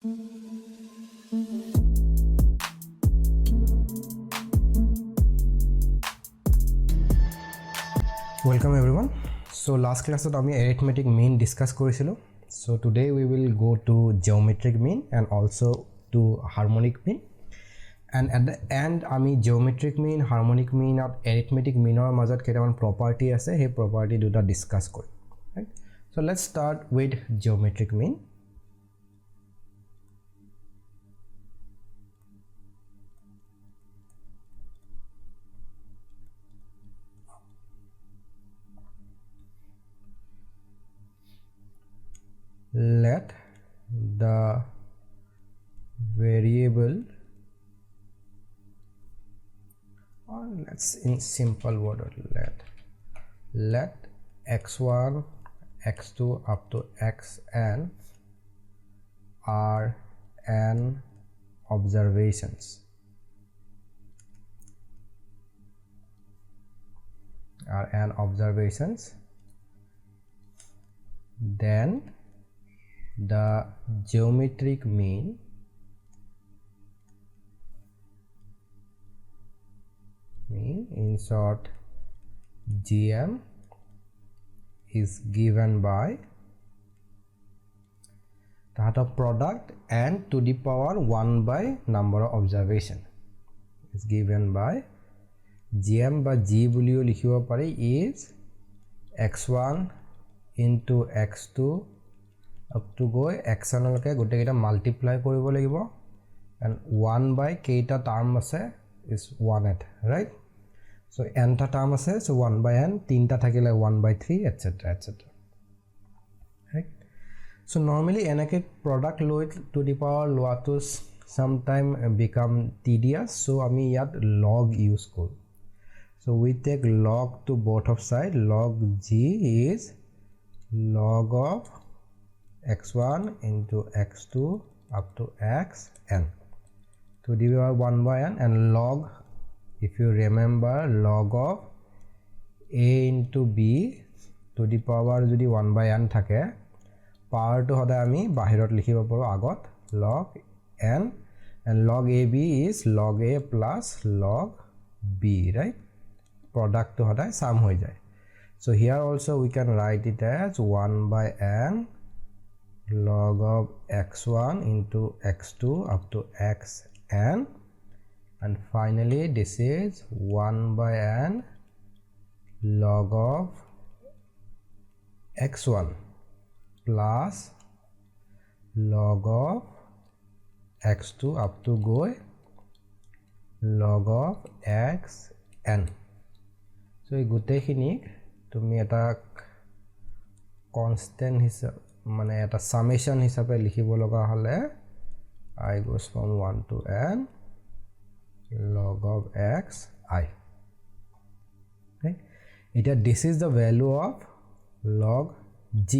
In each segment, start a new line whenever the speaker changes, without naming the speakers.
Welcome everyone. So last class আমি arithmetic mean discuss কৰিছিলো. So today we will go to geometric mean and also to harmonic mean. And at the end আমি geometric mean, harmonic mean and arithmetic mean or মাজত কেইটামান property আছে সেই property দুটা discuss Karim. Right? So let's start with geometric mean. Let the variable, or let's in simple word, let x1 x2 up to xn are n observations. Then the geometric mean in short GM is given by that of product and to the power 1 by number of observation is given by GM by G বুলিও লিখিব পাৰি is x1 into x2 up to go xn লকে গোটেইটা multiply কৰিব লাগিব and 1 by কেইটা term আছে is 1 right. So n ta term আছে, so 1 by n, 3 ta থাকিলে 1 by 3 etc etc. Right. So normally enake product load to the power loato sometime become tedious, so ami yat log use kor. So we take log to both of side. Log g is log of x1 into x2 up to xn to the power 1 by n, and log, if you remember, log of a into b to the power jodi 1 by n thake power to hoda ami bahirot likhibo paro agot log n, and log ab is log a plus log b, right? Product to hoda sum hoy jay. So here also we can write it as 1 by n log of x1 into x2 up to xn, and finally this is 1 by n log of x1 plus log of x2 up to go log of xn. So এই গোটেইখিনিক তুমি এটা constant হিসাব মানে এটা summation হিসাবে লিখিব লগা হলে I goes from 1 to n log of x I. Okay, this is the value of log g,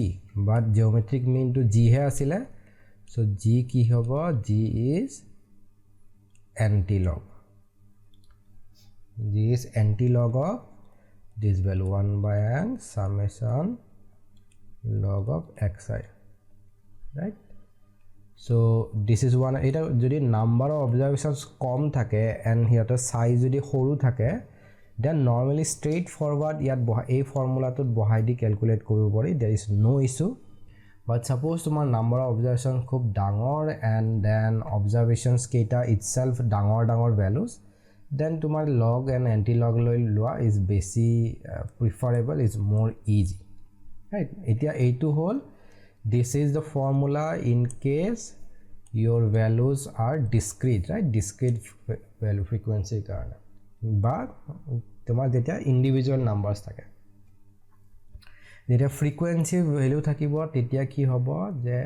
but geometric mean to g hai asile, so g ki hobo, g is anti-log. G is anti-log of this value 1 by n summation log of xi, right? So this is one. Eta jodi number of observations kom thake and here to size jodi horu thake, then normally straightforward yat a formula to bohai di calculate koribo pari, there is no issue. But suppose tomar number of observations khub dangor and then observations keita itself dangor values, then tomar log and anti-log loi loa is basi preferable, is more easy, right? Etia a2 whole, this is the formula in case your values are discrete, right? Discrete value frequency karone, but tomar jetia individual numbers thake, jetia frequency value thakibo tetia ki hobo je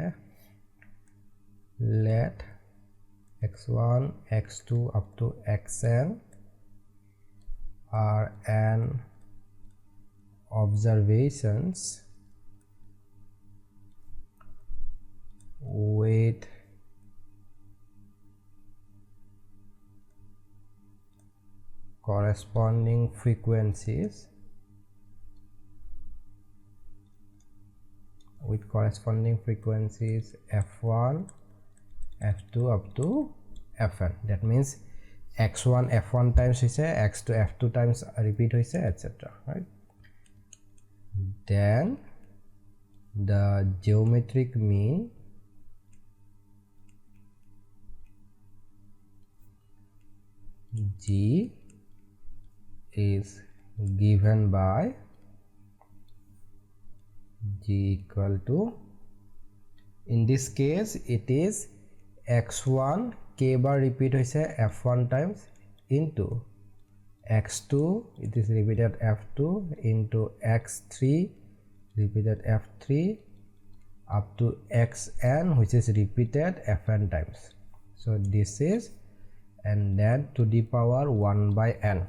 let x1 x2 up to xn are n observations with corresponding frequencies f1 f2 up to fn. That means x1 f1 times hoise, x2 f2 times repeat hoise, etc. Right? Then the geometric mean G is given by G equal to, in this case it is x1 k bar repeat hoise f1 times into x2 it is repeated f2 into x3 repeated f3 up to xn which is repeated fn times. So this is, and then to the power 1 by n.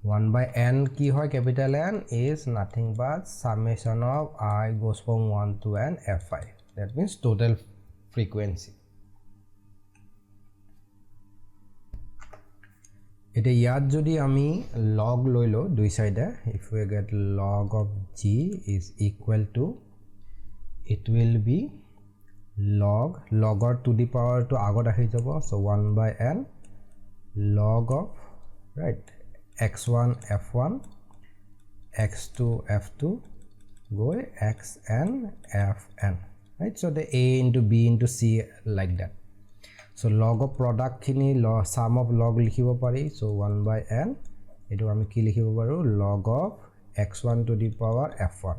1 by n ki hoy, capital N is nothing but summation of I goes from 1 to n fi. That means total frequency. Ete yat jodi ami log loilo dui side, if we get log of G is equal to, it will be log or to the power to agot ahi jabo, so 1 by n log of, right, x1 f1 x2 f2 go xn fn, right? So the a into b into c like that. So log of product khini sum of log likhibo pari, so 1 by n etu ami ki likhibo paru log of x1 to the power f1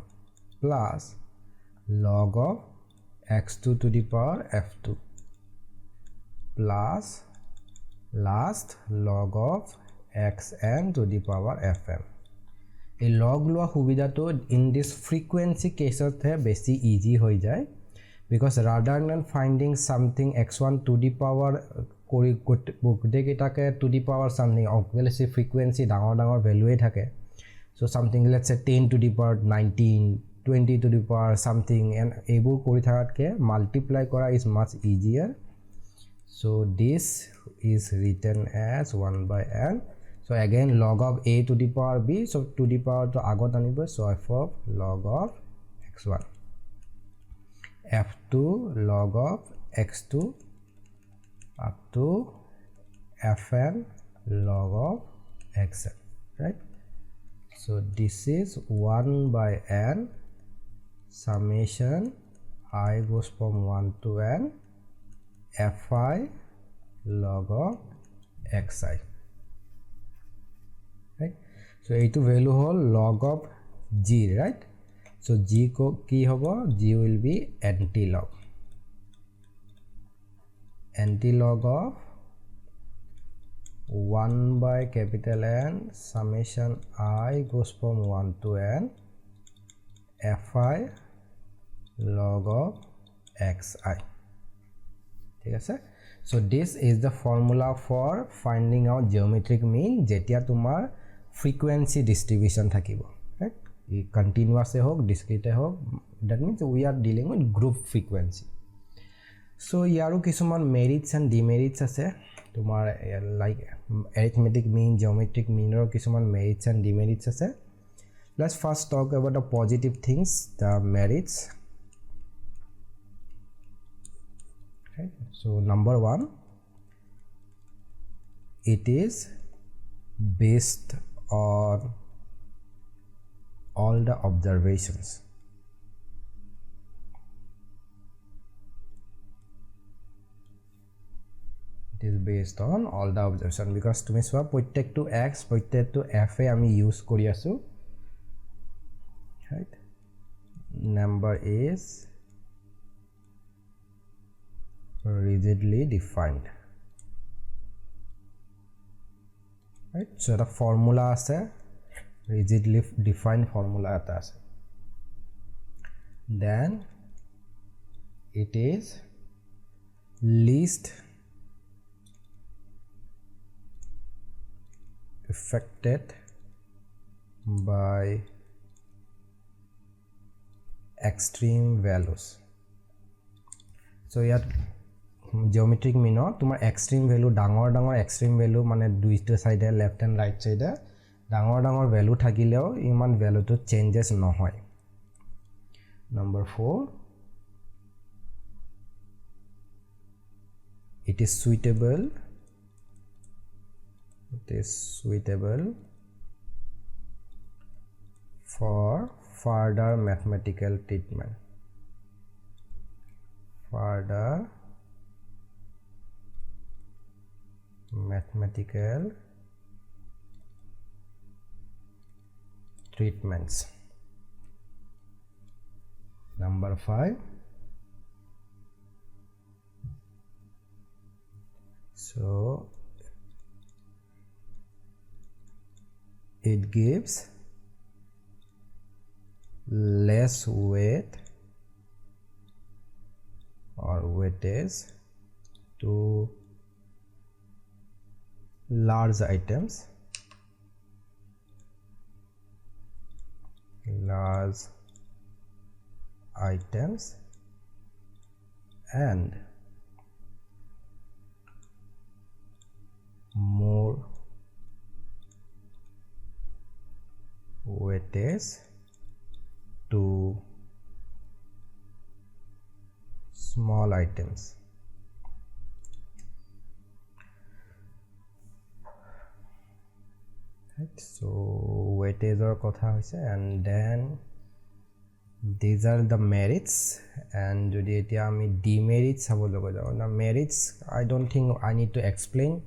plus log of x2 to the power f2 plus last log of xn to the power fm. A log loa subida to in this frequency cases the basi easy hoi jay, because rather than finding something x1 to the power kori de ketake to the power something, obviously frequency dangor value e thake, so something let's say 10 to the power 19 20 to the power something, and ebur kori thakatke multiply kora is much easier. So this is written as 1 by n. So again log of a to the power b, so to the power to agot anibo, so f of log of x1 f2 log of x2 up to fn log of xn, right? So this is 1 by n summation I goes from 1 to n fi log of xi, right? So eitu value hol log of g, right? So g ko ki hobo, g will be anti-log of 1 by capital N summation I goes from 1 to n fi log of xi. ঠিক আছে? So this is the formula for finding out geometric mean jetia tumar frequency distribution thakibo, right? Continuous e hok discrete e hok, that means we are dealing with group frequency. So yaru kisuman merits and demerits ase tumar like arithmetic mean, geometric mean or kisuman merits and demerits ase. Let's first talk about the positive things, the merits. Okay. So number 1, it is based on all the observations. It is based on all the observation, because tumi swa protek to x protek to f e ami use kori asu, right? Number is rigidly defined, right? So the formula ase, rigidly defined formula eta ase. Then it is least affected by extreme values. So yat geometric mean tumar extreme value dangor extreme value mane duita side left and right side dangor value thakileo iman value to changes no hoy. Number 4, it is suitable for further mathematical treatment. Further mathematical treatments. Number 5. So it gives less weight or weightage to large items, and more weightage to small items. Right, so weightage or kotha hoise, and then these are the merits. And jodi etia ami demerits sabo logo jao na, merits I don't think I need to explain.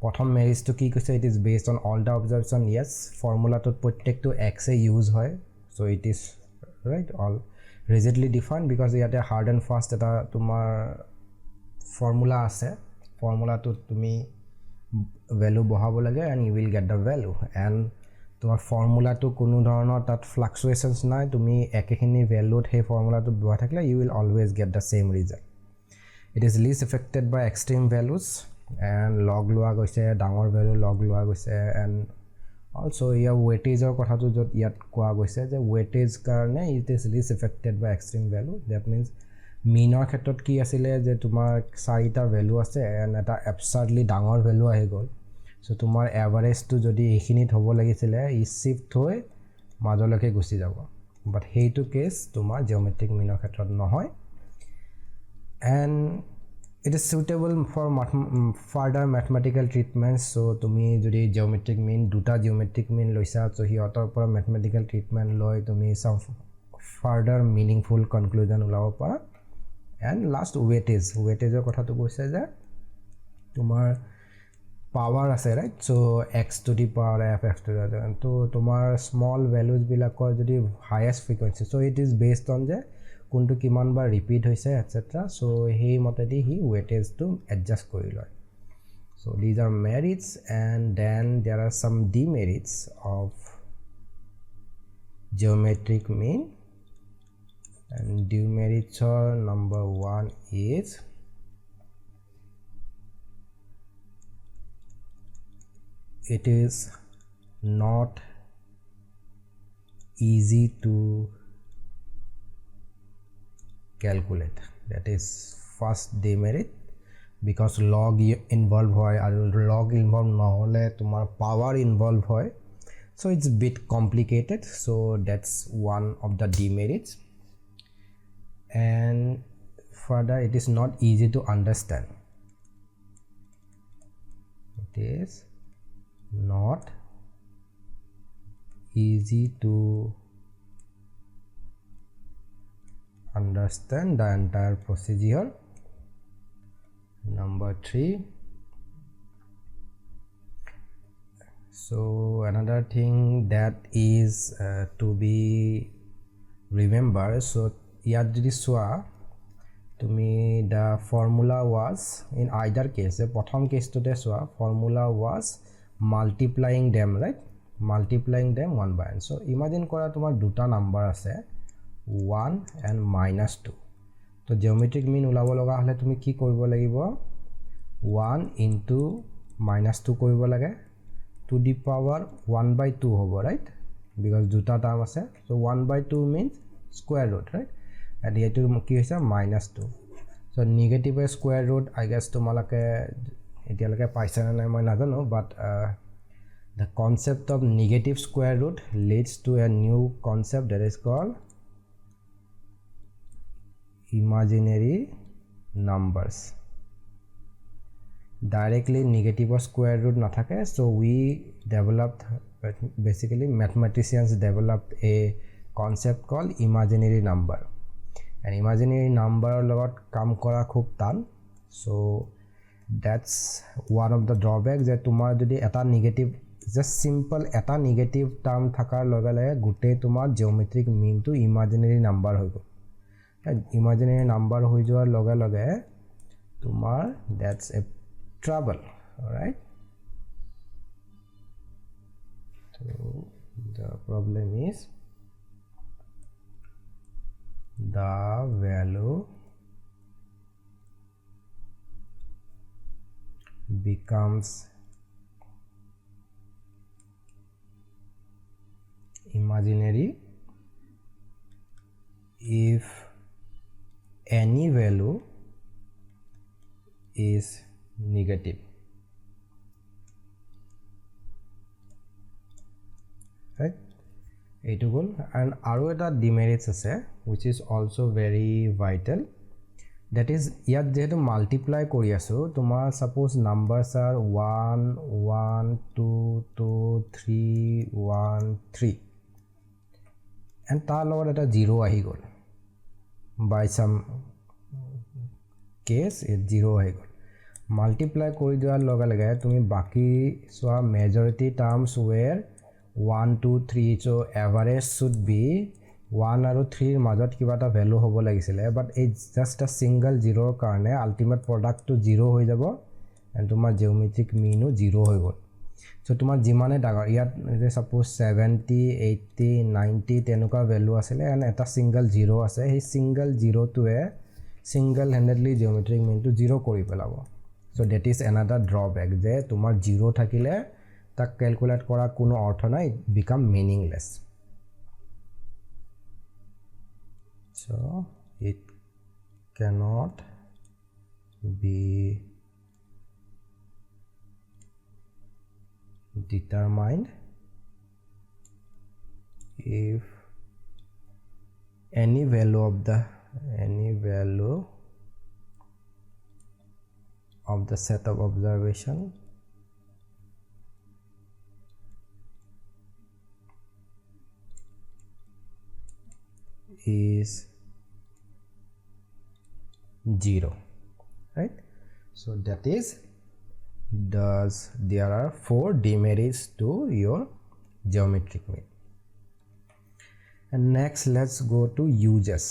Prothom merits to ki koise, it is based on all the observation. Yes, formula to prottek to x e use hoy, so it is right all rigidly defined because iate hard and fast eta tumar formula ase. Formula to tumi value bohabo lage and you will get the value, and তোমার formula তো কোনো ধৰণৰ তাত ফ্লাকচুৱেশ্যনছ নাই, তুমি একেখিনি ভ্যালুত সেই ফৰ্মুলাটো ব্যৱহাৰ থাকিলে you will always get the same result. It is least affected by extreme values, and log লোৱা গৈছে, ডাঙৰ ভ্যালু log লোৱা গৈছে, and also ইয়াৰ weightageৰ কথাটো যত ইয়াত কোৱা গৈছে যে weightage কাৰণে it is least affected by extreme value. That means মিনৰ ক্ষেত্ৰত কি আছিলে যে তোমাৰ 4টা ভ্যালু আছে and এটা absurdly ডাঙৰ ভ্যালু আহি গ'ল, so তোমাৰ এভাৰেজ to যদি এখিনিত হ'ব লাগিছিলে ই শিফট হৈ মাজলৈকে গুচি যাব, বাট হেইটো কেস তোমাৰ জিওমেট্ৰিক মিনৰ ক্ষেত্ৰত নহয়, and it is suitable for further mathematical treatments. So তুমি যদি geometric mean দুটা geometric mean লৈছা, so হিহঁতৰ পৰা mathematical treatment লৈ তুমি some further meaningful conclusion ওলাব পাৰা. And last weightageৰ কথাটো কৈছে যে তোমাৰ power আছে, right? So x to the power f, x to the other, to tomar small values bilakor jodi highest frequency, so it is based on je kuntu kiman bar repeat hoise etc. So hei motedi hi weightage to adjust kori loy. So these are merits, and then there are some demerits of geometric mean, and demerits are number 1 is it is not easy to calculate. That is first demerit, because log involve hoy aru log involve na hole tumar power involve hoy, so it's a bit complicated, so that's one of the demerits. And further, it is not easy to understand. It is not easy to understand the entire procedure. Number 3. So another thing that is to be remembered, so ইয়াত যদি চোৱা তুমি the formula was in either case, প্ৰথম কেছটোতে চোৱা formula was multiplying them, right? Multiplying them 1 by n. So imagine কৰা তোমাৰ দুটা number আছে 1 and -2, তো geometric mean ওলাব লগা হলে তুমি কি কৰিব লাগিব 1 into -2 কৰিব লাগে to the power 1 by 2 হ'ব, right? Because দুটা টাৰ্ম আছে, so 1 by 2 means square root, right? And here to কি হৈছে -2, so negative square root I guess তোমালোকে এতিয়ালৈকে পাইছা না নাই মই নাজানো, but the concept of negative square root leads to a new concept that is called imaginary numbers. directly negative or square root nathake. So we developed, basically mathematicians developed a concept called imaginary number, and imaginary number logot kam kora khub tan. So that's one of the drawbacks, that tumar jodi eta negative, just simple eta negative term thakar loge loge gute tumar geometric mean to imaginary number hoy go. Imaginary number hoy joar loge loge tumar that's a trouble. All right, so the problem is the value becomes imaginary if any value is negative, right? এইটো গ'ল। and আৰু এটা demerits আছে which is also very vital, that is ইয়াত যেহেতু multiply কৰি আছো, তোমাৰ suppose numbers are 1 1 2 2 3 1 3 and তাৰ লগত এটা 0 আহি গ'ল, by some case it 0 আহি গ'ল। multiply কৰি দিয়াৰ লগে লগে তুমি বাকি সোৱা majority terms were 1 2 3, so average should be 1 আৰু 3 ৰ মাজত কিবা এটা ভ্যালু হ'ব লাগিছিলে, but it's just a single 0 ৰ কাৰণে ultimate product to 0 হৈ যাব and তোমাৰ geometric mean ও 0 হৈ গ'ল। so তোমাৰ যিমানে ডাঙৰ ইয়াত যে suppose 70 80 90 তেনেকুৱা ভ্যালু আছিলে and এটা single 0 আছে, এই single 0 টোৱে single handedly geometric mean to 0 কৰি পেলাব। so that is another drawback, যে তোমাৰ 0 থাকিলে তাক ক্যালকুলেট কৰা কোনো অৰ্থ নাই, it become meaningless। so it cannot be determined if any value of the set of observation is 0, right? so that is there are 4 demerits to your geometric mean। and next let's go to uses,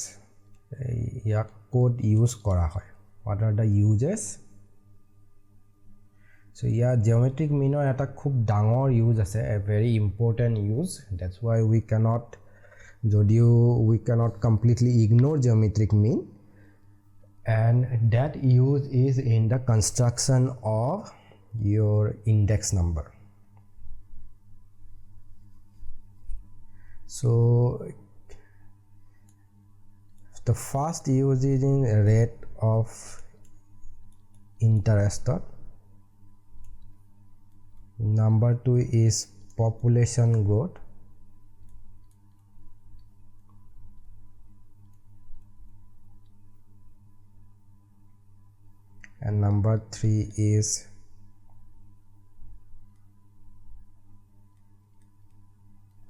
ya code use kora hoy, what are the uses? so ya geometric mean or eta khub dangor use ase, a very important use, that's why we cannot completely ignore geometric mean, and that use is in the construction of your index number। so the first use is in rate of interest, number 2 is population growth, and number 3 is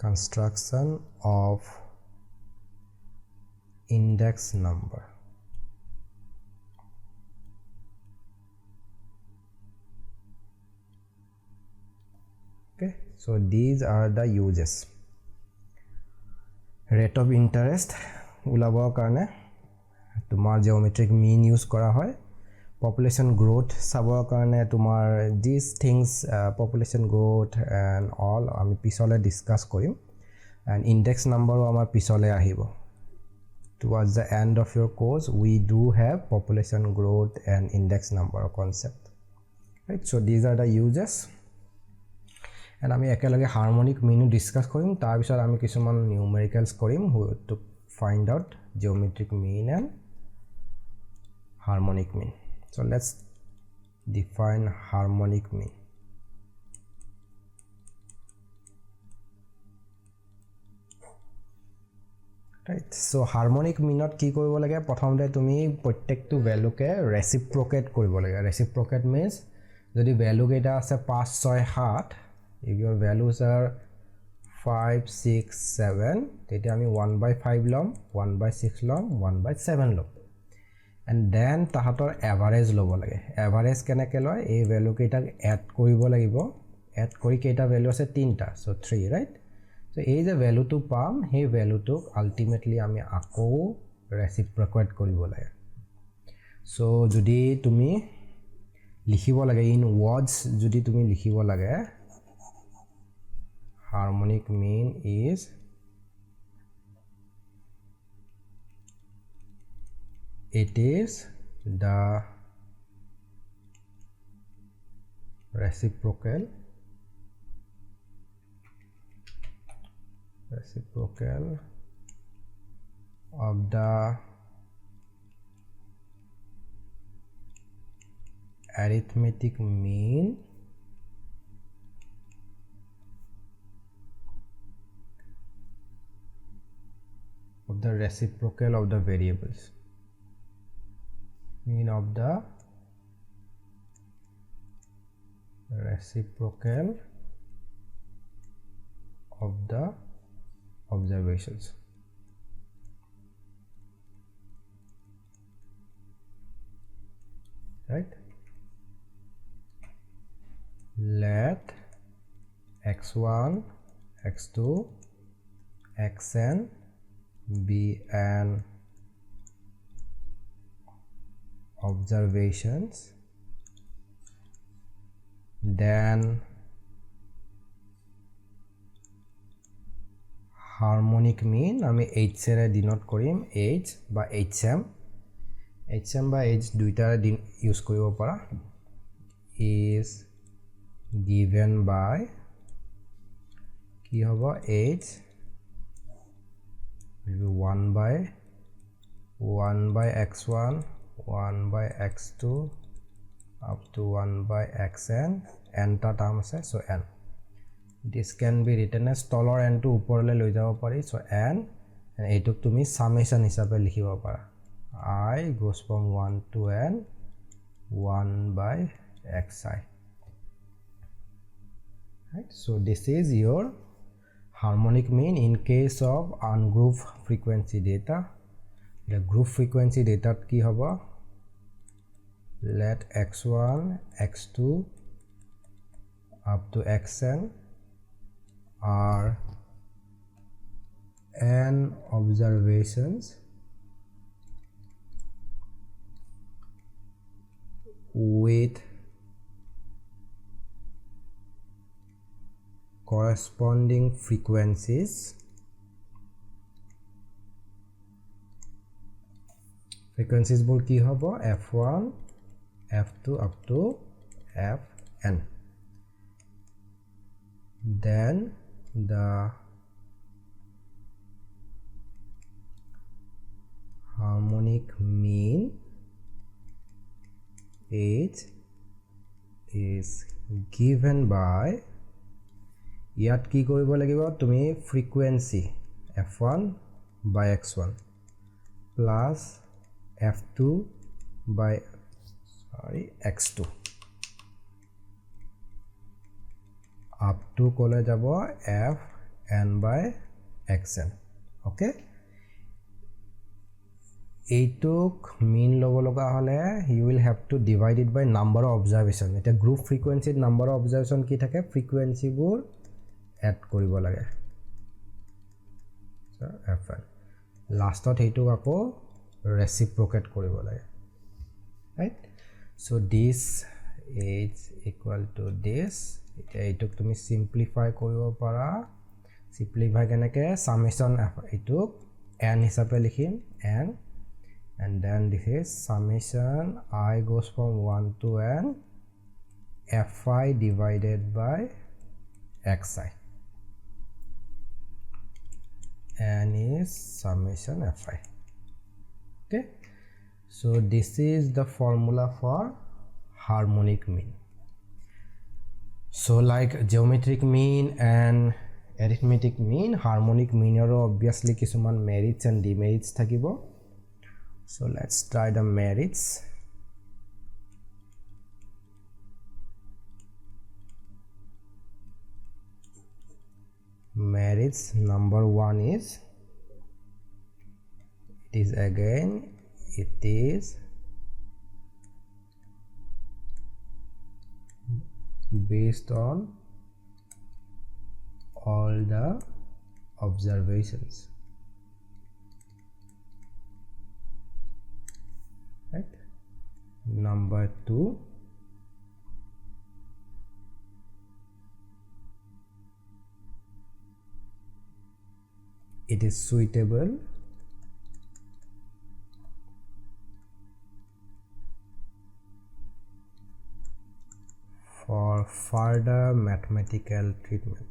construction of index number। okay, so these are the uses। rate of interest ulabor karone tumar geometric mean use kora hoy, population growth sabor karone tumar these things, population growth and all ami pisole discuss korim, and index number amar pisole ahibo। towards the end of your course we do have population growth and index number concept, right? so these are the uses, and ami ekelage harmonic mean discuss korim, tar bisor ami kisuman numericals korim to find out geometric mean and harmonic mean। so let's define harmonic mean। right, so harmonic meanot ki koribo lage, prothomte tumi prottek tu value ke reciprocate koribo lage। reciprocate means যদি value কেইটা আছে 5 6 7 if your values are 5 6 7 তেতিয়া আমি 1/5 লম 1/6 লম 1/7 লম and then তাহাতৰ average লব লাগে এভাৰেজ কেনেকৈ লয় এই ভ্যালু কেইটাক এড কৰিব লাগিব এড কৰি কেইটা ভ্যালু আছে 3টা সো 3 ৰাইট সো এই যে ভ্যালুটো পাম সেই ভ্যালুটো আলটিমেটলি আমি আকৌ ৰেচিপ্ৰকেট কৰিব লাগে সো যদি তুমি লিখিব লাগে ইন ওয়ার্ডস যদি তুমি লিখিব লাগে harmonic mean is it is the reciprocal of the arithmetic mean of the reciprocal of the variables mean of the reciprocal of the observations right let x1 x2 xn be an observations then harmonic mean আমি h এৰে denote কৰিম h বা hm বা h দুইটাৰে use কৰিব পাৰা is given by কি হ'ব h will be 1 by x1 1 by x2 up to 1 by xn n ta term ase so n this can be written as tolor n to uporle loi jabo pari so n and etuk tumi summation hisabe likhibo para I goes from 1 to n 1 by xi right so this is your harmonic mean in case of ungrouped frequency data the group frequency data ki hobo let x1 x2 up to xn are n observations with corresponding frequencies বোৰ কি হ'ব f1 f2 up to fn then the harmonic mean h is given by ইয়াত কি কৰিব লাগিব তুমি frequency f1 by x1 plus f2 by x2 up to কলে যাব fn by xn okay এইটোক mean লব লগা হলে you will have to divide it by number of observation এটা group frequency number of observation কি থাকে frequency বোৰ add কৰিব লাগে so fn lastত এইটো আকৌ reciprocate কৰিব লাগে right so this is equal to this এটা এইটোক তুমি simplify কৰিব পাৰা simplify কেনেকে summation এইটোক n হিচাপে লিখিম n and then this is summation I goes from 1 to n fi divided by xi n is summation fi okay so this is the formula for harmonic mean so like geometric mean and arithmetic mean harmonic mean aro obviously kisuman merits and demerits thakibo so let's try the merits merits. Number 1 is, it is based on all the observations, right? Number 2, it is suitable for further mathematical treatment.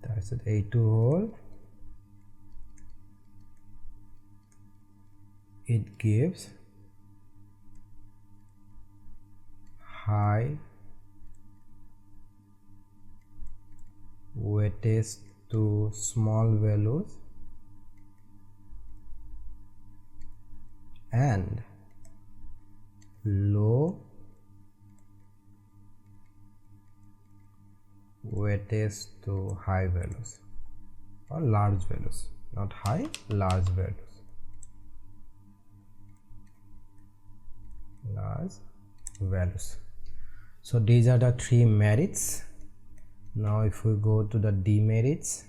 That's it. A2 whole, it gives high weightage to small values and low weightage to high values or large values, not high, large values, large values. So these are the 3 merits. Now if we go to the demerits,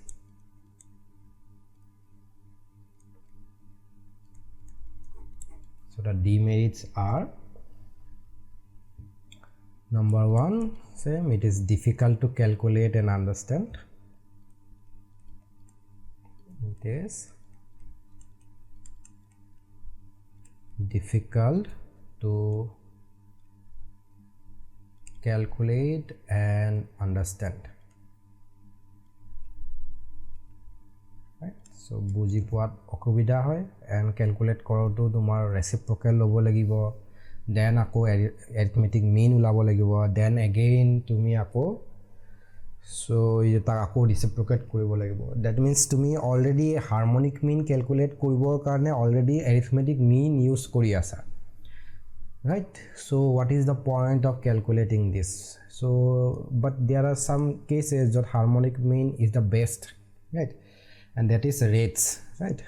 so the demerits are, number 1, same, it is difficult to calculate and understand. It is difficult to calculate and understand, right? So বুজি পোৱাত অসুবিধা হয় and calculate কৰোঁতেও তোমাৰ reciprocal ল'ব লাগিব, then আকৌ arithmetic mean ওলাব লাগিব, then again তুমি আকৌ so এটা আকৌ reciprocate কৰিব লাগিব. That means তুমি already harmonic mean calculate কৰিবৰ কাৰণে already arithmetic mean use কৰি আছা, right? So what is the point of calculating this? So but there are some cases that harmonic mean is the best, right? And that is rates, right?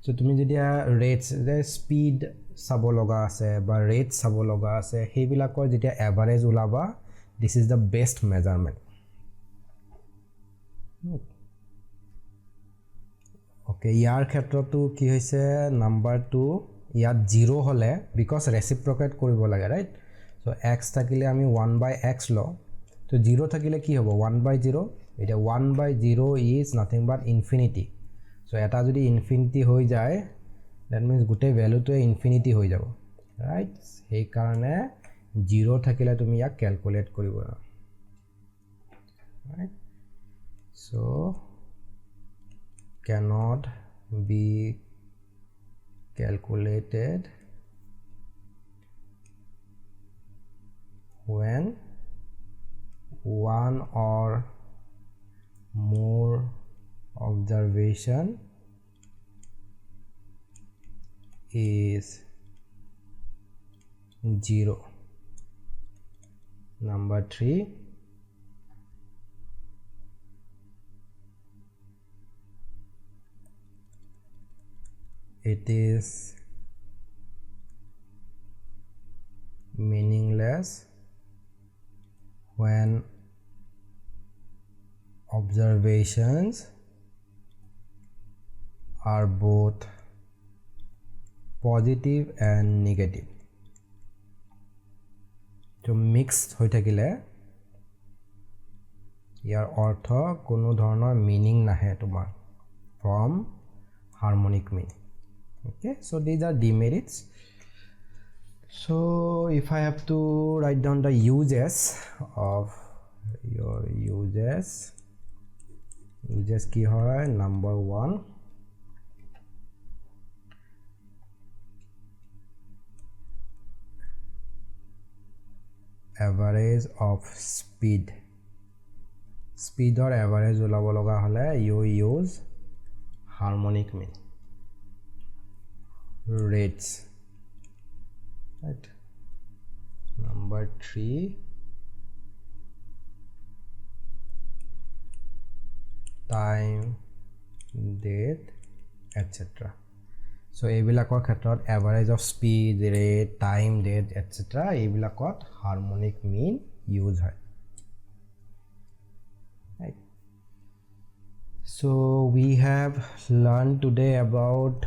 So তুমি যেতিয়া rates, the speed চাব লগা আছে বা rate চাব লগা আছে, সেইবিলাকৰ যেতিয়া average ওলাবা, this is the best measurement. Okay, ইয়াৰ ক্ষেত্ৰতো কি হৈছে, number 2 ইয়াত 0 হলে, because reciprocate কৰিব লাগে, right? So x থাকিলে আমি 1/x লওঁ, তো 0 থাকিলে কি হ'ব, 1/0, এটা 1/0 is nothing but infinity. So এটা যদি infinity হৈ যায়, that means গোটেই ভ্যালুটোৱে infinity হৈ যাব, right? সেই কাৰণে 0 থাকিলে তুমি ইয়াক ক্যালকুলেট কৰিব, right? So cannot be calculated when one or more observation is 0. Number 3, it is meaningless when observations are both positive and negative. So mixed হৈ থাকিলে ইয়াৰ অৰ্থ কোনো ধৰণৰ মিনিং নাহে তোমাৰ from harmonic mean. Okay, so these are demerits. So if I have to write down the uses of your uses কি হয়, number 1, average of speed. স্পীডৰ এভাৰেজ ওলাব লগা হলে you use harmonic mean rates, right? Number 3, time, date, etc. So এইবিলাকৰ ক্ষেত্ৰত average of speed, rate, time, date, etc. এইবিলাকত harmonic mean use হয়, right? So we have learned today about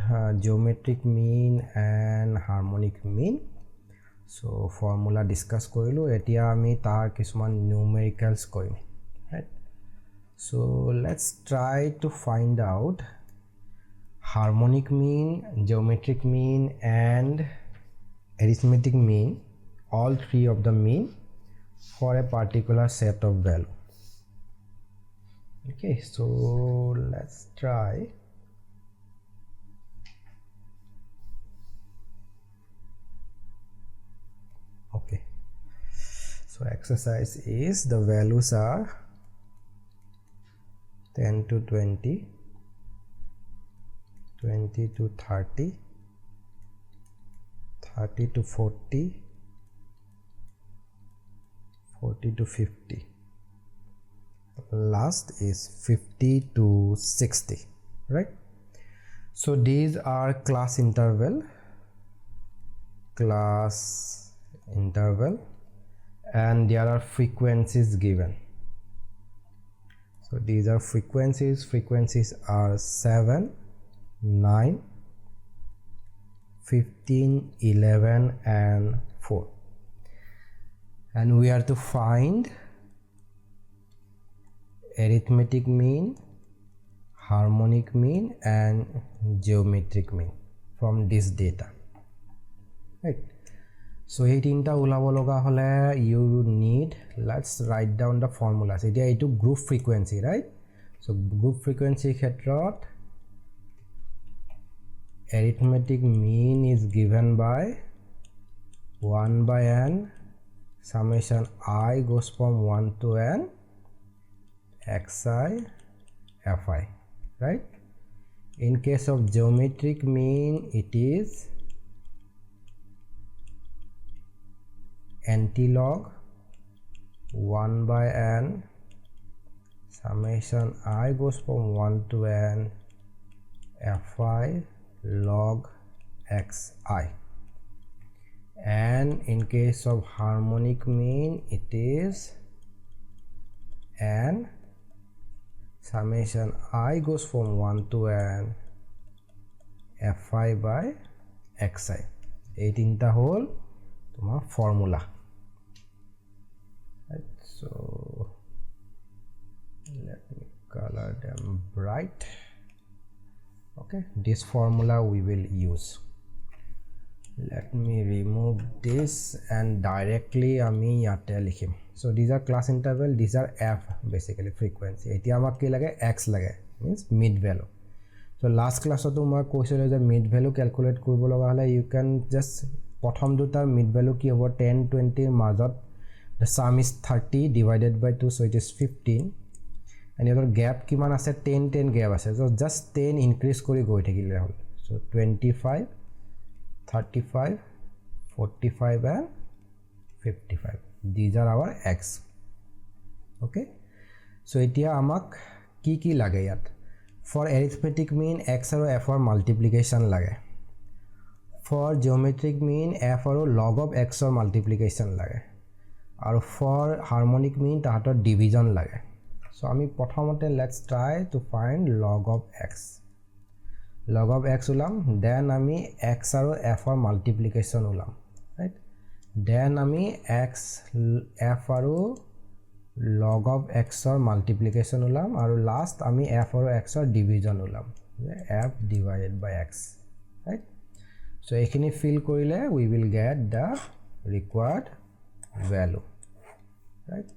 geometric mean and harmonic mean. So formula discuss korilu, etia ami tar kisuman numericals korim, right? So let's try to find out harmonic mean, geometric mean and arithmetic mean, all three of the mean for a particular set of value. Okay, so let's try. Okay, so exercise is the values are 10 to 20, 20 to 30, 30 to 40, 40 to 50. Last is 50 to 60, right? So these are class interval and there are frequencies given. So these are frequencies are 7, 9, 15, 11 and 4, and we are to find arithmetic mean, harmonic mean and geometric mean from this data, right? So ei tinta ulabo loga hole you need, let's write down the formulas. Etia etu group frequency, right? So group frequency khetrot arithmetic mean is given by 1 by n summation I goes from 1 to n xi fi, right? In case of geometric mean it is antilog 1 by n summation I goes from 1 to n fi log xi, and in case of harmonic mean it is n summation I goes from 1 to n fi by xi. এই তিনটা হল তোমার formula, right? So let me color them bright. Okay, this formula we will use. Let me remove this and directly ami yate likhim. So these are class interval, these are f basically frequency. Etia amak ki lage x lage, means mid value. So last class to ma koisile je mid value calculate koribo loga hole you can just prothom dutar mid value ki hobo 10 20 majot the sum is 30 divided by 2, so it is 15, and your gap kiman ase 10 10 gap ase, so just 10 increase kori goi thakile hol. So 25, 35, 45 and 55, these are our x. Okay, so etia amak ki lage yat for arithmetic mean x aro f or multiplication lage, for geometric mean f aro log of x or multiplication lage, aru for harmonic mean tahator division lage. So ami prothomote let's try to find log of x. Log of x ulam, then ami x aro f or multiplication ulam, right? Then ami x f aro log of x or multiplication ulam, aru last ami f aro x or division ulam, f divided by x, right? So ekhini fill korile we will get the required value, right?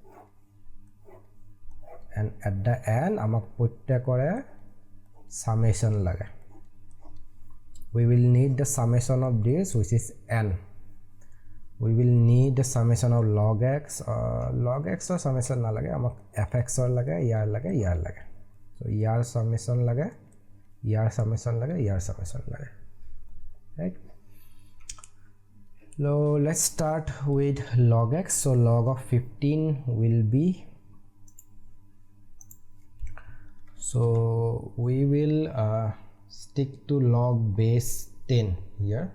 And at the end amak protekore summation lage. We will need the summation of this, which is n. We will need the summation of log x or summation na lage amak fx or lage yar lage so yar summation lage yar summation lage right. So let's start with log x. So log of 15 will be, so we will stick to log base 10 here.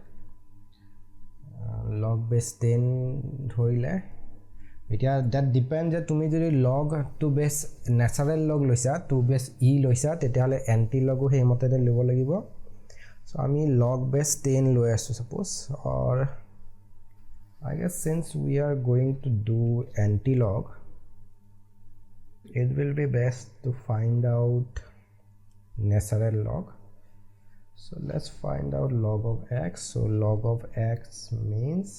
Log base 10 ধৰিলে এতিয়া that depends যে তুমি যদি log to base natural log লৈছা to base e লৈছা তেতিয়াহলে anti log সেই মতেতে লব লাগিব so আমি log base 10 লৈ আছো suppose or I guess since we are going to do anti log it will be best to find out natural log. So let's find out log of x. So log of x means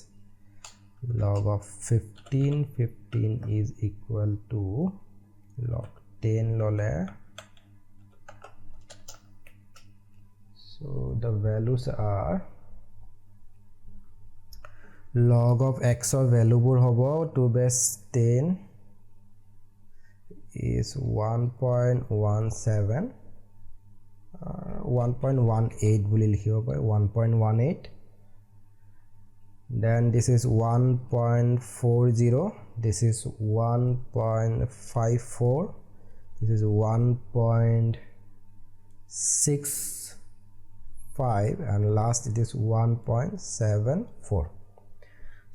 log of 15 is equal to log 10 lole. So the values are log of x or value bur hobo to base 10 is 1.17 1.18 will likhibo pare 1.18 then this is 1.40 this is 1.54 this is 1.65 and last it is 1.74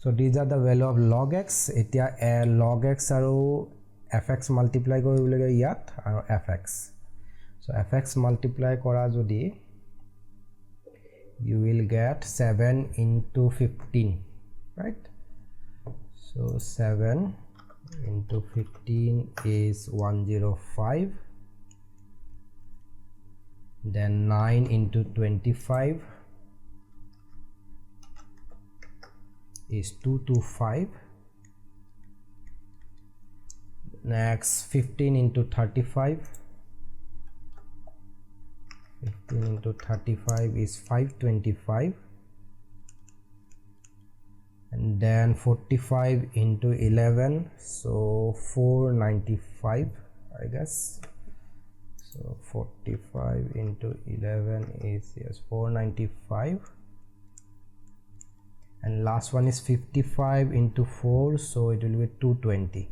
so these are the value of log x etia log x aru fx multiply koribole yat aru fx so fx multiply kora jodi you will get 7 into 15 right so 7 into 15 is 105 then 9 into 25 is 225 next 15 into 35 15 into 35 is 525 and then 45 into 11 so 495 I guess so 45 into 11 is yes 495 and last one is 55 into 4 so it will be 220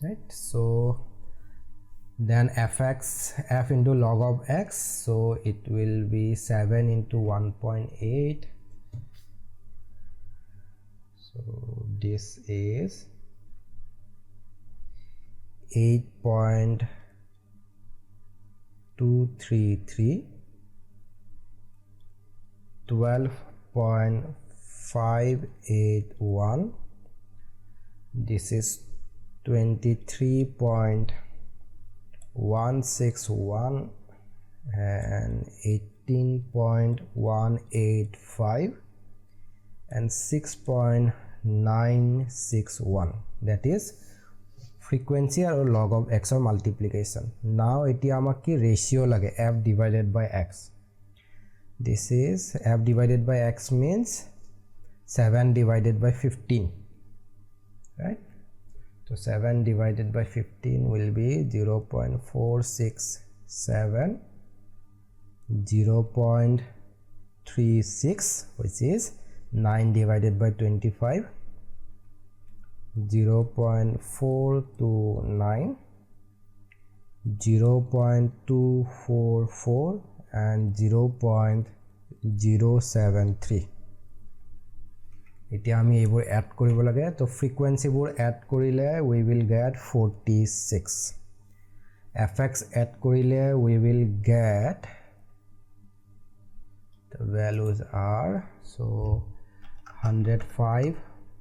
right so then fx f into log of x so it will be 7 into 1.8 so this is 8.233 12.581 this is 23.161 and 18.185 and 6.961 that is frequency or log of x or multiplication now etia amak ki ratio lage f divided by x this is f divided by x means 7 divided by 15 right so 7 divided by 15 will be 0.467 0.36 which is 9 divided by 25 0.429 0.244 and 0.073 এতিয়া আমি এইবোৰ add কৰিব লাগে তো frequency বোৰ add কৰিলে we will get 46 fx add কৰিলে we will get the values are so 105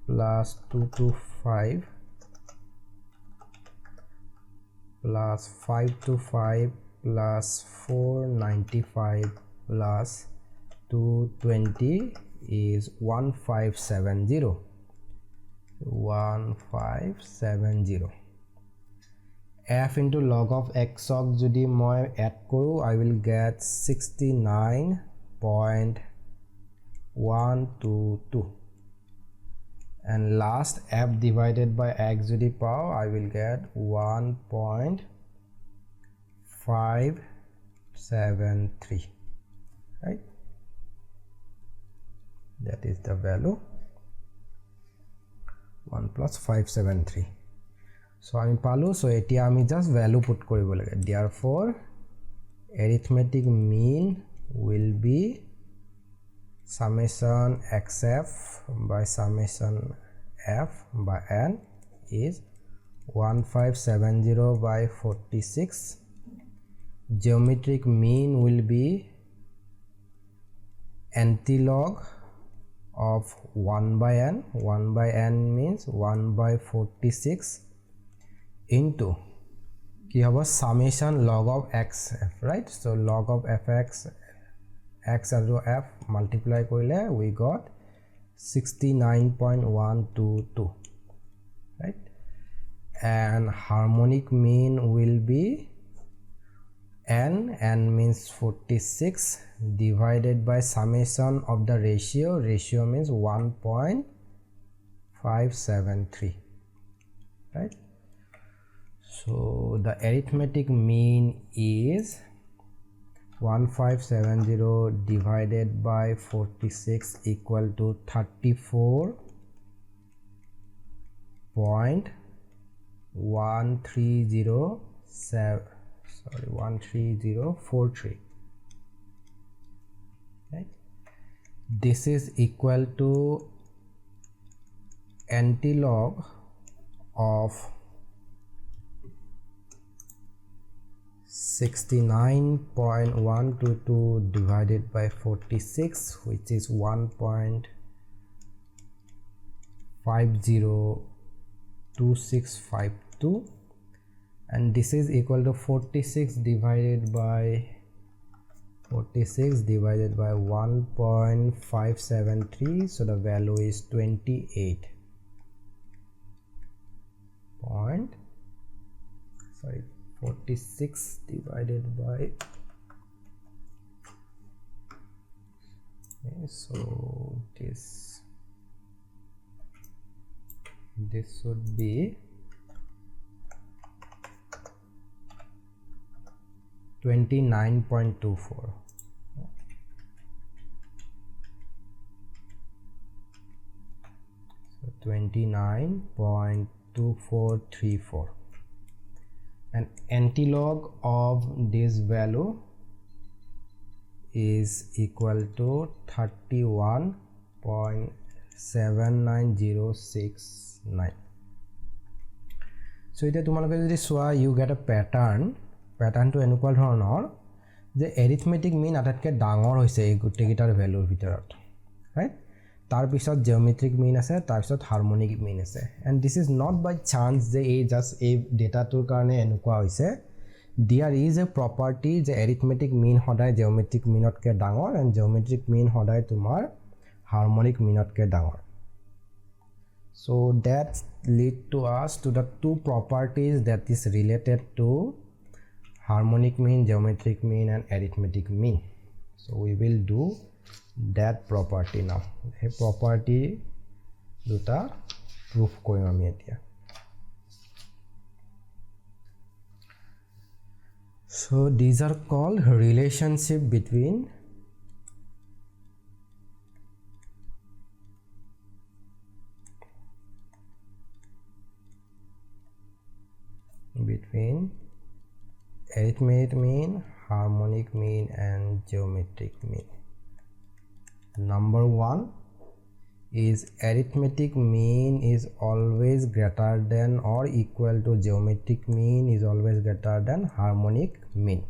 plus 225 plus 525 plus 495 plus 220 is 1570 f into log of x ok jodi moi add koru I will get 69.8 1 2 2 and last f divided by x to the power I will get 1.573, right? That is the value 1 plus 573. So I palu, so etia ami just value put koribo lage. Therefore arithmetic mean will be summation xf by summation f by n is 1570 by 46. Geometric mean will be antilog of 1 by n. 1 by n means 1 by 46 into ki hobo summation log of xf, right? So log of fx x and f multiply korile we got 69.122, right? And harmonic mean will be n means 46 divided by summation of the ratio means 1.573, right? So the arithmetic mean is 1570 divided by 46 equal to 1303, right? This is equal to antilog of 69.122 divided by 46, which is 1.502652, and this is equal to 46 divided by 1.573, so the value is 28 point, 46 divided by, okay, so this should be 29.24. So 29.2434. and antilog of this value is equal to 31.79069. So ite tumalke jodi soa you get a pattern to enukwa dhoroner je arithmetic mean atatke dangor hoise ei gutte gitar value bitorot, right? tar pisot geometric mean ase, tar pisot harmonic mean ase, and this is not by chance je ei just ei data tur karone enukwa hoise. There is a property je arithmetic mean hoday geometric mean otke dangor and geometric mean hoday tumar harmonic mean otke dangor. So that lead to us to the two properties that is related to harmonic mean, geometric mean and arithmetic mean. So we will do that property now. A property duta proof korim ami etia. So these are called relationship between arithmetic mean, harmonic mean and geometric mean. Number 1 is arithmetic mean is always greater than or equal to geometric mean is always greater than harmonic mean.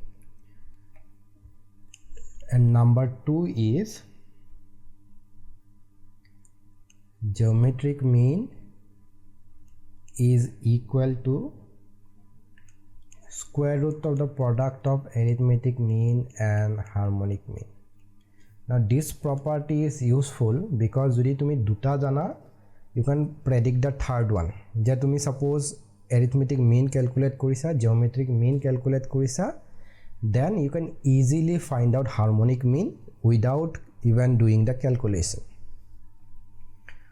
And number 2 is geometric mean is equal to square root of the product of arithmetic mean and harmonic mean. Now this property is useful because jodi tumi duta jana you can predict the third one. Je tumi suppose arithmetic mean calculate korisa, geometric mean calculate korisa, then you can easily find out harmonic mean without even doing the calculation.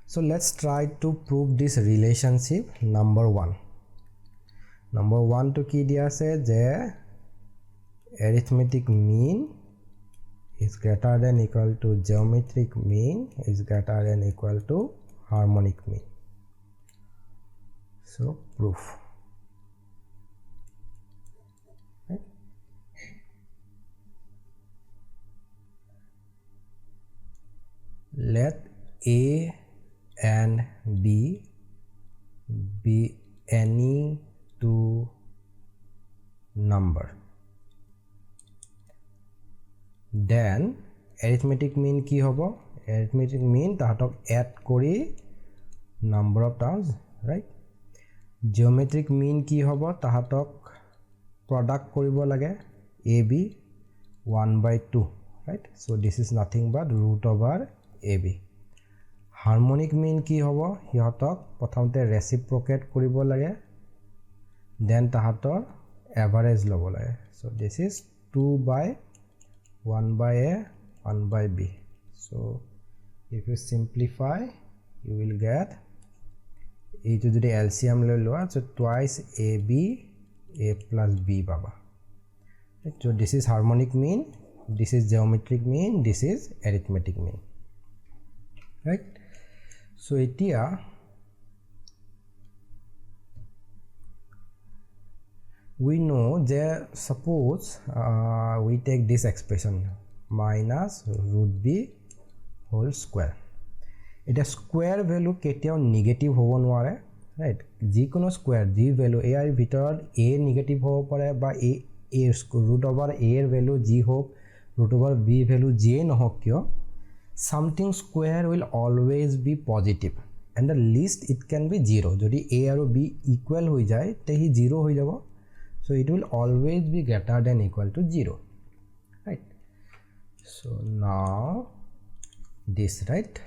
So let's try to prove this relationship number 1. Number 1 to ki dia ase je arithmetic mean is greater than equal to geometric mean is greater than equal to harmonic mean. So proof. Right? Let A and B be any two number, then arithmetic mean ki hobo? Arithmetic mean tahatok add kori number of terms, right? Geometric mean ki hobo? Tahatok product koribo lage AB 1/2, right? So this is nothing but root over AB. Harmonic mean ki hobo? Hihotok prothomote reciprocate koribo lage, then tahator average lobo lage. So this is 2/1/A 1/B. So if you simplify, you will get e to the LCM le loa, so twice AB A plus B baba. Right? So this is harmonic mean, this is geometric mean, this is arithmetic mean. Right? So etia we know that suppose we take this expression minus root b whole square. It is square value ketiao negative hobo nware, right? Jikono square g value a er bhitorot a negative hobo pare ba a root over a er value g hok root over b value j nohok kyo, something square will always be positive and the least it can be 0. Jodi a aru b equal hoi jay te hi 0 hoi jabo. So it will always be greater than equal to 0, right? So now this, right?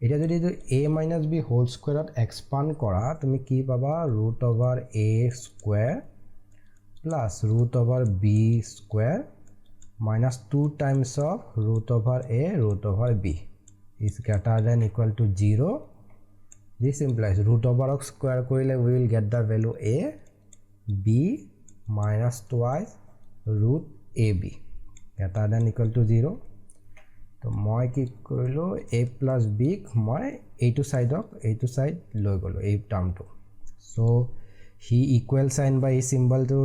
Eta jodi a minus b whole square at expand kora tumi ki paba root over a square plus root over b square minus 2 times of root over a root over b is greater than equal to 0. This implies root over of square korile we will get the value a b minus twice root ab greater than equal to 0. So moi ki korilo a plus b moi a2 side loi golo a term to. So he equal sign by a symbol to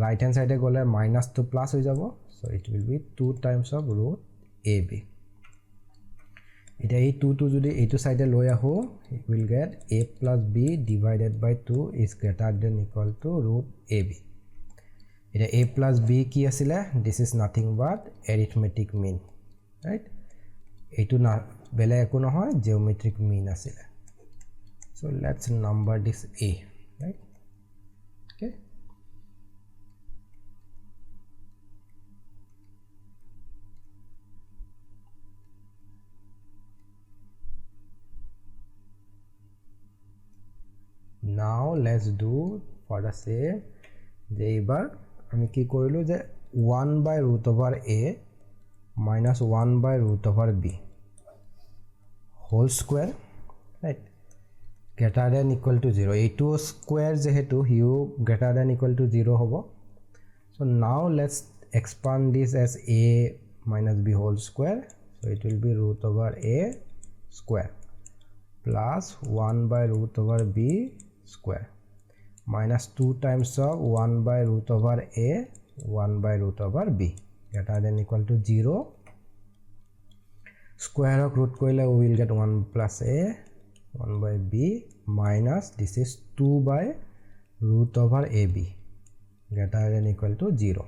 right hand side gole minus to plus hoi jabo. So it will be 2 times of root ab. Eta a 2 to jodi a2 side loi aho, it will get a plus b divided by 2 is greater than equal to root ab. Eta a plus b ki asile? This is nothing but arithmetic mean, right? A2 na bele eko nohoy geometric mean asile. So let's number this a, right? Okay. Now let's do for the same যে এবার আমি কি কৰিলো যে 1/√a minus 1/√b whole square, right, greater than equal to 0. a2 square যেহেতু Hugh greater than equal to 0 hobo. So now let's expand this as a minus b whole square. So it will be root over a square plus 1/√b square minus 2 times of 1/√a 1/√b greater than equal to 0. Square of root koile we will get 1 plus a 1/b minus this is 2/√ab greater than equal to 0,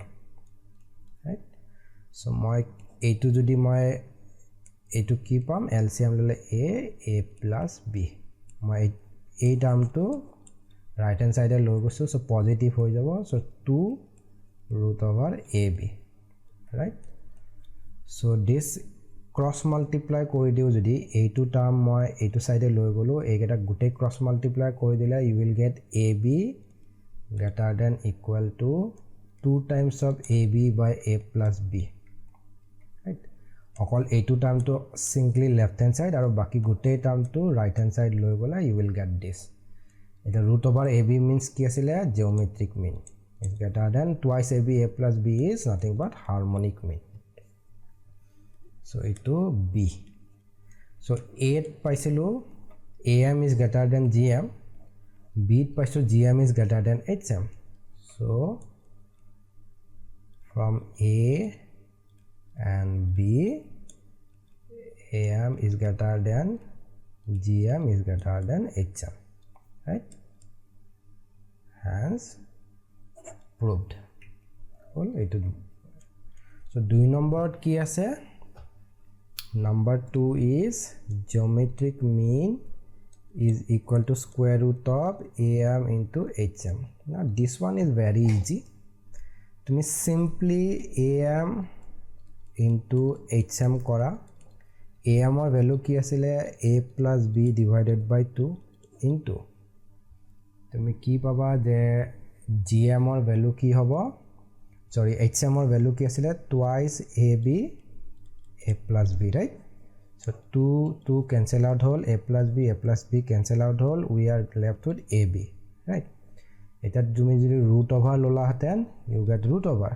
right? So moi a2 jodi moi a2 ki pam LCM lole a plus b moi a term to right hand side loi gosu, so positive hoi jabo. So 2/√ab, right? So this cross multiply kori diu jodi a2 term moi a2 side loi golo egeta gute cross multiply kori dile you will get ab greater than equal to 2 times of ab by a plus b, right? অকল এইটো টাৰ্মটো simply left hand side আৰু বাকি গোটেই টাৰ্মটো right hand side লৈ গ'লে you will get this এটা root over ab means কি আছিল geometric mean is greater than twice ab a plus b is nothing but harmonic mean so itu b so 8 পাইছিলো am is greater than gm b পাইছো gm is greater than hm so from a and b am is greater than gm is greater than hm right hence proved all etu so 2 number ki ase number 2 is geometric mean is equal to square root of am into hm now this one is very easy tumi simply am into hm kora am or value ki asile a plus b divided by 2 into তুমি কি পাবা যে gm or value কি হবো sorry hm or value কি আছিল twice ab a plus b right so 2 cancel out whole a plus b cancel out whole we are left with ab right এটা তুমি যদি root over ললা হতেন you get root over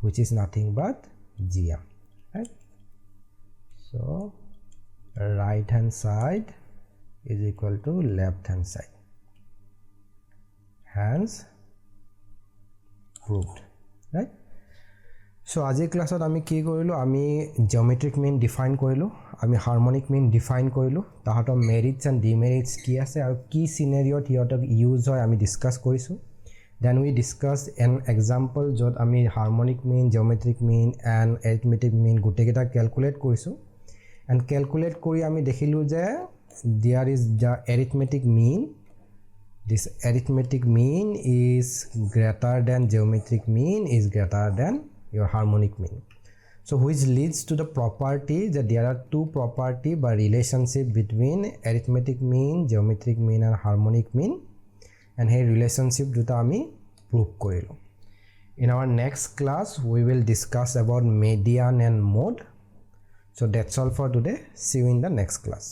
which is nothing but gm right so right hand side is equal to left hand side hence proved right so আজি ক্লাছত আমি কি কৰিলো আমি geometric mean define কৰিলো আমি harmonic mean define কৰিলো তাহাতৰ merits and demerits কি আছে আৰু কি scenario হিয়তক ইউজ হয় আমি ডিসকাস কৰিছো then we discussed an example jot ami harmonic mean geometric mean and arithmetic mean guteketa calculate korisu and calculate kori ami dekhilu je there is the arithmetic mean this arithmetic mean is greater than geometric mean is greater than your harmonic mean so which leads to the property that there are two property by relationship between arithmetic mean geometric mean and harmonic mean and hey relationship duta ami prove korilo in our next class we will discuss about median and mode so that's all for today see you in the next class